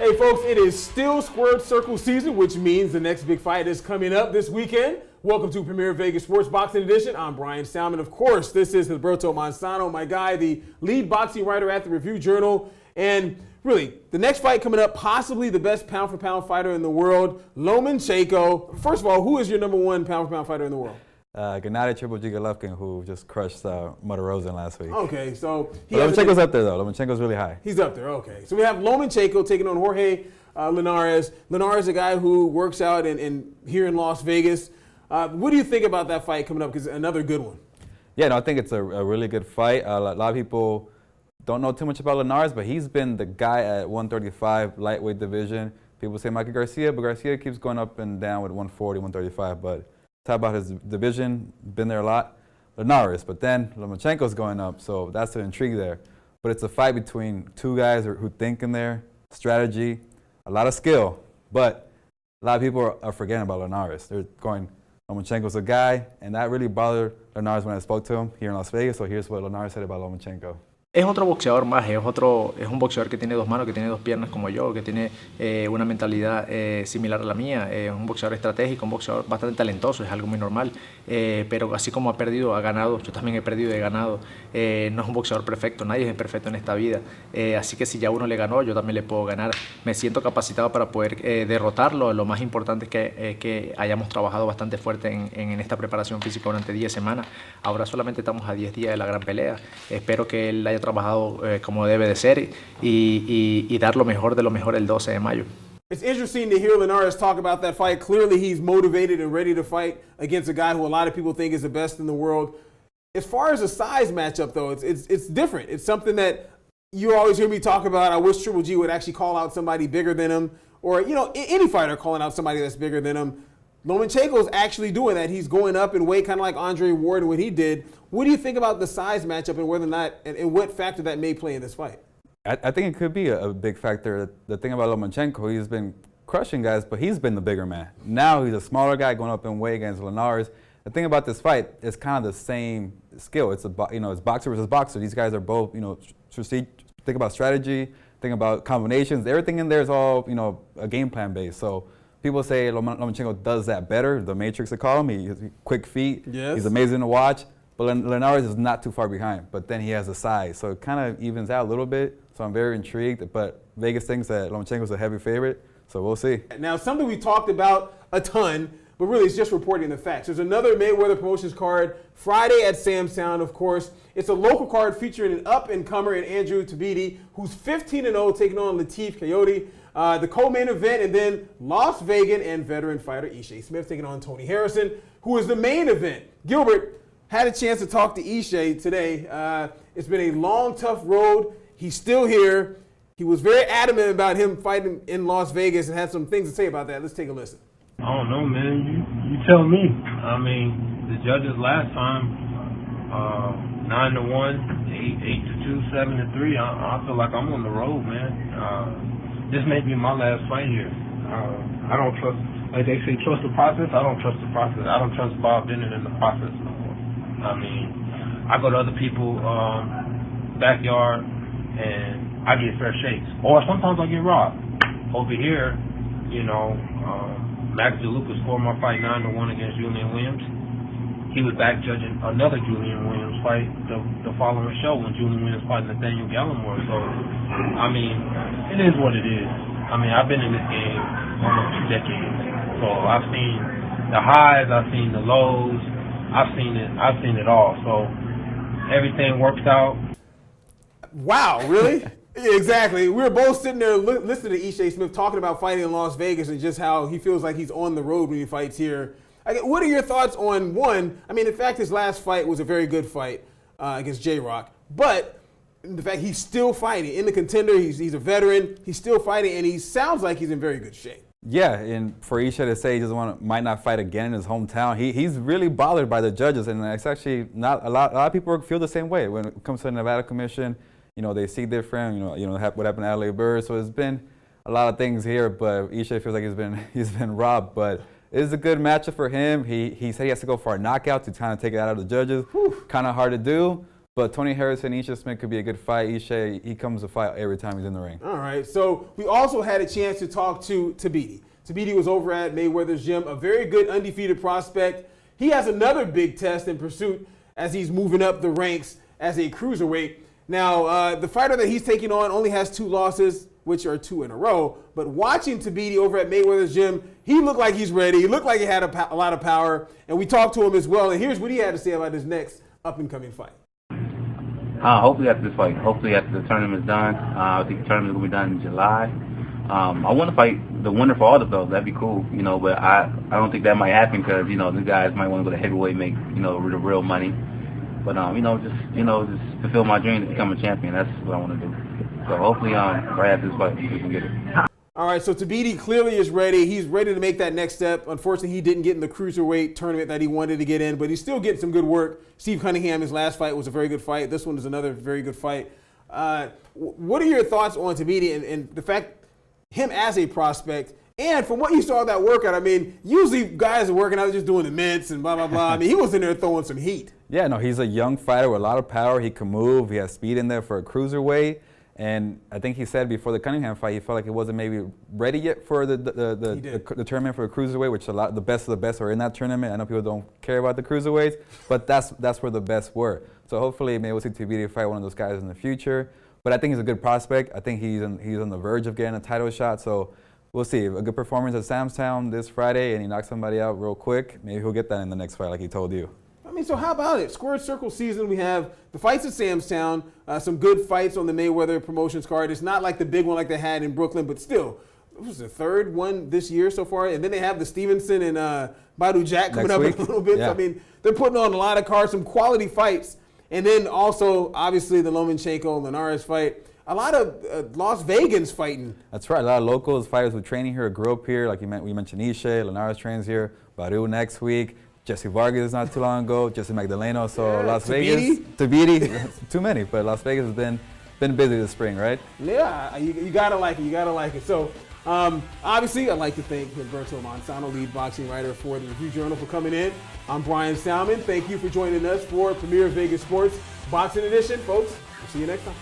Hey folks, it is still Squared Circle season, which means the next big fight is coming up this weekend. Welcome to Premier Vegas Sports Boxing Edition. I'm Brian Salmon. Of course, this is Gilberto Manzano, my guy, the lead boxing writer at the Review Journal. And really, the next fight coming up, possibly the best pound-for-pound fighter in the world, Lomanchenko. First of all, who is your number one pound-for-pound fighter in the world? Gennady Triple G Golovkin, who just crushed Motorola last week. Okay, so Lomachenko's up there, though. Lomachenko's really high. He's up there, okay. So we have Lomanchenko taking on Jorge Linares. Linares is a guy who works out here in Las Vegas. What do you think about that fight coming up? Because another good one. Yeah, no, I think it's a really good fight. A lot of people don't know too much about Linares, but he's been the guy at 135 lightweight division. People say Michael Garcia, but Garcia keeps going up and down with 140, 135. But talk about his division, been there a lot. Linares, but then Lomachenko's going up, so that's the intrigue there. But it's a fight between two guys who think in their strategy, a lot of skill, but a lot of people are forgetting about Linares. They're going, Lomachenko's a guy, and that really bothered Linares when I spoke to him here in Las Vegas, so here's what Linares said about Lomachenko. Es otro boxeador más, es un boxeador que tiene dos manos, que tiene dos piernas como yo, que tiene una mentalidad similar a la mía, es un boxeador estratégico, un boxeador bastante talentoso, es algo muy normal, pero así como ha perdido, ha ganado, yo también he perdido y he ganado, no es un boxeador perfecto, nadie es perfecto en esta vida, así que si ya uno le ganó, yo también le puedo ganar, me siento capacitado para poder derrotarlo, lo más importante es que hayamos trabajado bastante fuerte en esta preparación física durante 10 semanas, ahora solamente estamos a 10 días de la gran pelea, espero que él haya trabajado como debe de ser y dar lo mejor de lo mejor el 12 de mayo. It's interesting to hear Linares talk about that fight. Clearly he's motivated and ready to fight against a guy who a lot of people think is the best in the world. As far as a size matchup, though, it's different. It's something that you always hear me talk about. I wish Triple G would actually call out somebody bigger than him, or any fighter calling out somebody that's bigger than him. Lomachenko's actually doing that. He's going up in weight, kind of like Andre Ward and what he did. What do you think about the size matchup and whether or not, and what factor that may play in this fight? I think it could be a big factor. The thing about Lomachenko, he's been crushing guys, but he's been the bigger man. Now he's a smaller guy going up in weight against Linares. The thing about this fight, it's kind of the same skill. It's it's boxer versus boxer. These guys are both, think about strategy, think about combinations. Everything in there is all, a game plan based. So people say Lomachenko does that better. The Matrix, they call him. He has quick feet. Yes. He's amazing to watch. But Linares is not too far behind. But then he has the size. So it kind of evens out a little bit. So I'm very intrigued. But Vegas thinks that Lomachenko's a heavy favorite. So we'll see. Now, something we talked about a ton, but really it's just reporting the facts. There's another Mayweather Promotions card Friday at Sam Sound, of course. It's a local card featuring an up-and-comer in Andrew Tabiti, who's 15-0, taking on Latif Coyote. The co-main event, and then Las Vegas and veteran fighter Ishe Smith taking on Tony Harrison, who is the main event. Gilbert had a chance to talk to Ishe today. It's been a long, tough road. He's still here. He was very adamant about him fighting in Las Vegas and had some things to say about that. Let's take a listen. I don't know, man. You tell me. I mean, the judges last time, 9-1, 8-2, 7-3. I feel like I'm on the road, man. This may be my last fight here. I don't trust, like they say, trust the process. I don't trust the process. I don't trust Bob Bennett in the process no more. I mean, I go to other people's backyard and I get fair shakes. Or sometimes I get robbed. Over here, Max DeLuca scored my fight 9-1 against Julian Williams. He was back judging another Julian Williams fight the following show when Julian Williams fought Nathaniel Gallimore. So, I mean, it is what it is. I mean, I've been in this game almost 2 decades. So I've seen the highs, I've seen the lows, I've seen it all. So everything works out. Wow, really? Exactly. We were both sitting there listening to Ishe Smith talking about fighting in Las Vegas and just how he feels like he's on the road when he fights here. What are your thoughts on one? I mean, in fact, his last fight was a very good fight against J-Rock, but the fact he's still fighting in the contender, he's a veteran, he's still fighting, and he sounds like he's in very good shape. Yeah, and for Ishe to say he might not fight again in his hometown, he's really bothered by the judges, and it's actually not a lot of people feel the same way when it comes to the Nevada Commission. They see different. What happened to Adelaide Bird. So it's been a lot of things here, but Ishe feels like he's been robbed. But it is a good matchup for him. He said he has to go for a knockout to kind of take it out of the judges. Kind of hard to do. But Tony Harrison, Ishe Smith could be a good fight. Ishe, he comes to fight every time he's in the ring. All right, so we also had a chance to talk to Tabiti. Tabiti was over at Mayweather's gym, a very good undefeated prospect. He has another big test in pursuit as he's moving up the ranks as a cruiserweight. Now, the fighter that he's taking on only has 2 losses, which are 2 in a row. But watching Tabiti over at Mayweather's gym, he looked like he's ready. He looked like he had a lot of power. And we talked to him as well. And here's what he had to say about his next up-and-coming fight. Hopefully after this fight. Hopefully after the tournament's done. I think the tournament will be done in July. I want to fight the winner for all the belts. That'd be cool, you know. But I don't think that might happen because, you know, the guys might want to go to heavyweight, make, you know, the real money. But just fulfill my dream to become a champion. That's what I want to do. So hopefully, right after this fight, we can get it. All right, so Tabiti clearly is ready. He's ready to make that next step. Unfortunately, he didn't get in the cruiserweight tournament that he wanted to get in, but he's still getting some good work. Steve Cunningham, his last fight was a very good fight. This one is another very good fight. What are your thoughts on Tabiti and the fact him as a prospect? And from what you saw of that workout, I mean, usually guys are working out just doing the mints and blah, blah, blah. I mean, he was in there throwing some heat. Yeah, no, he's a young fighter with a lot of power. He can move. He has speed in there for a cruiserweight. And I think he said before the Cunningham fight, he felt like he wasn't maybe ready yet for the tournament for a cruiserweight, which the best of the best are in that tournament. I know people don't care about the cruiserweights, but that's where the best were. So hopefully maybe we'll see Tabiti fight one of those guys in the future. But I think he's a good prospect. I think he's on the verge of getting a title shot. So we'll see. A good performance at Sam's Town this Friday, and he knocks somebody out real quick. Maybe he'll get that in the next fight like he told you. I mean, so how about it? Squared Circle season, we have the fights at Sam's Town, some good fights on the Mayweather Promotions card. It's not like the big one like they had in Brooklyn, but still, it was the 3rd one this year so far. And then they have the Stevenson and Badu Jack coming up in a little bit. Yeah. So, I mean, they're putting on a lot of cards, some quality fights. And then also, obviously, the Lomanchenko and Linares fight. A lot of Las Vegans fighting. That's right. A lot of locals, fighters who training here, grew up here. Like we mentioned Ishe, Linares trains here, Badu next week. Jesse Vargas not too long ago, Jesse Magdaleno. So yeah, Las Vegas, Tabiti, too many, but Las Vegas has been busy this spring, right? Yeah, you gotta like it. You gotta like it. So obviously, I'd like to thank Humberto Manzano, lead boxing writer for the Review Journal, for coming in. I'm Brian Salmon. Thank you for joining us for Premier Vegas Sports Boxing Edition, folks. We'll see you next time.